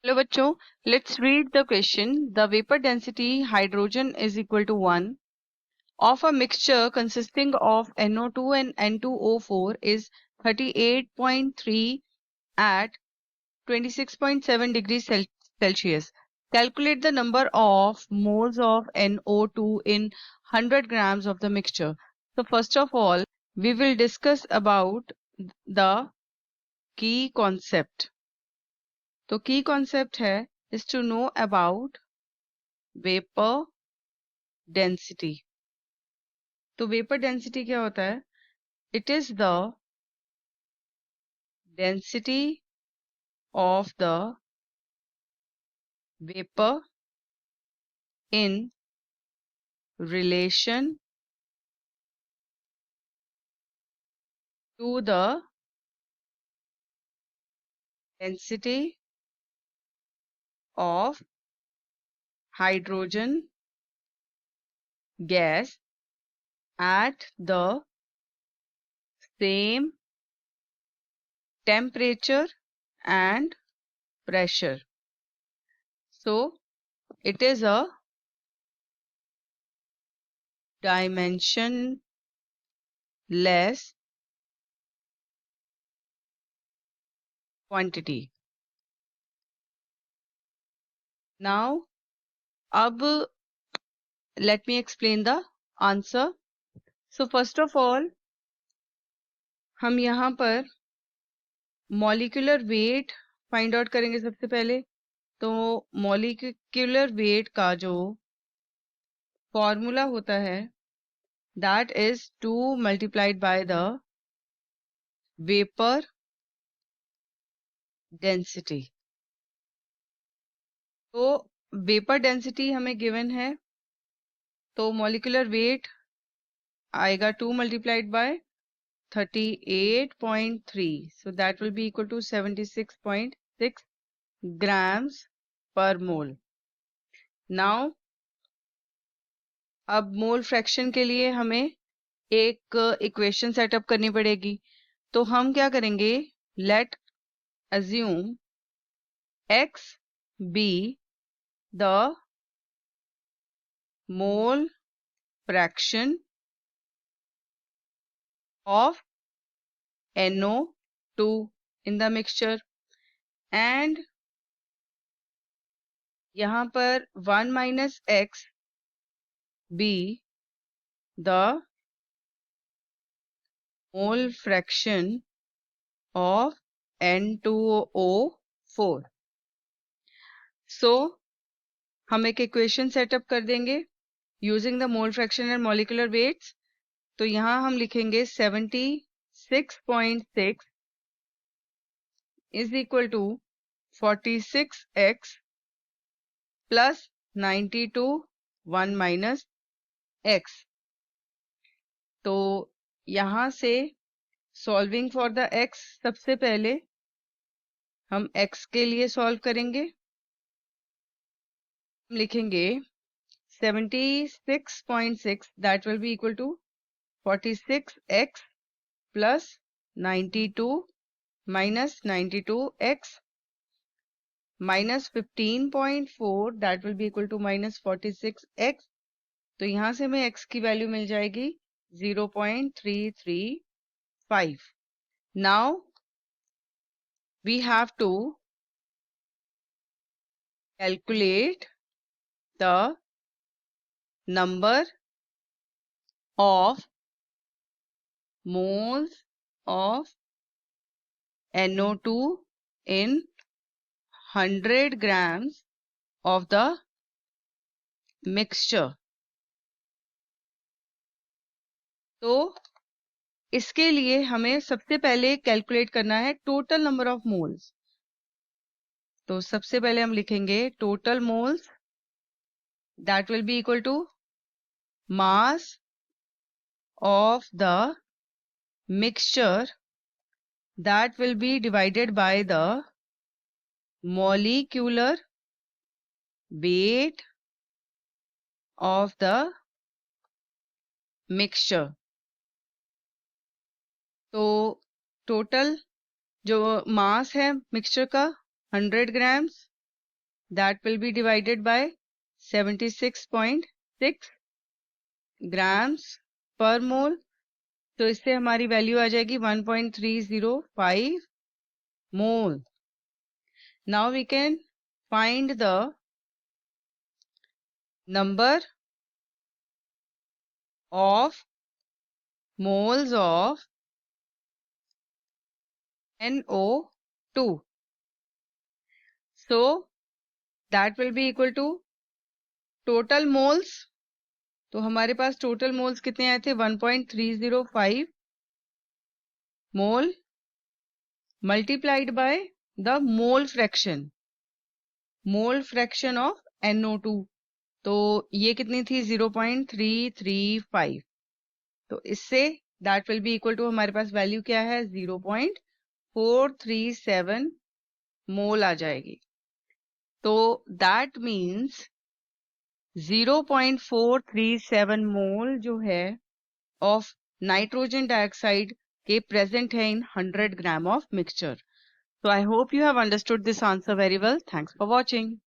Hello बच्चों, let's read the question. The vapor density hydrogen is equal to 1 of a mixture consisting of NO2 and N2O4 is 38.3 at 26.7 degrees Celsius. Calculate the number of moles of NO2 in 100 grams of the mixture. So first of all, we will discuss about the key concept. तो key concept है is to know about vapor density. तो vapor density क्या होता है? It is the density of the vapor in relation to the density of hydrogen gas at the same temperature and pressure. So it is a dimensionless quantity. Now, let me explain the answer. So first of all, हम यहाँ पर molecular weight find out करेंगे सबसे पहले. तो molecular weight का जो formula होता है that is 2 multiplied by the vapour density. तो वेपर डेंसिटी हमें गिवन है, तो मॉलिक्यूलर वेट आएगा 2 multiplied by 38.3. So that will be equal to 76.6 grams per mole. Now, अब मोल फ्रैक्शन के लिए हमें एक इक्वेशन सेटअप करनी पड़ेगी. तो हम क्या करेंगे? Late assume x be the mole fraction of NO2 in the mixture and यहाँ पर 1 minus x be the mole fraction of N2O4. So हम एक इक्वेशन सेटअप कर देंगे using the mole fraction and molecular weights. तो यहाँ हम लिखेंगे 76.6 is equal to 46x plus 92 1 minus x. तो यहाँ से सॉल्विंग फॉर द x, सबसे पहले हम x के लिए सॉल्व करेंगे. हम लिखेंगे 76.6 that will be equal to 46x plus 92 minus 92x minus 15.4 that will be equal to minus 46x. तो यहाँ से हमें x की वैल्यू मिल जाएगी 0.335. Now we have to calculate the number of moles of NO2 in 100 grams of the mixture. तो इसके लिए हमें सबसे पहले कैलकुलेट करना है टोटल नंबर ऑफ मोल्स. तो सबसे पहले हम लिखेंगे total moles that will be equal to mass of the mixture that will be divided by the molecular weight of the mixture. तो टोटल जो मास है मिक्सचर का 100 grams that will be divided by 76.6 grams per mole. तो इससे हमारी value आ जाएगी 1.305 mole. Now we can find the number of moles of NO2. So that will be equal to total moles. तो हमारे पास total moles कितने आए थे 1.305 mole multiplied by the mole fraction of NO2. तो ये कितनी थी 0.335. तो इससे that will be equal to हमारे पास वैल्यू क्या है 0.437 मोल आ जाएगी. तो that means 0.437 मोल जो है of नाइट्रोजन डाइऑक्साइड के present है in 100 gram of mixture. So I hope you have understood this answer very well. Thanks for watching.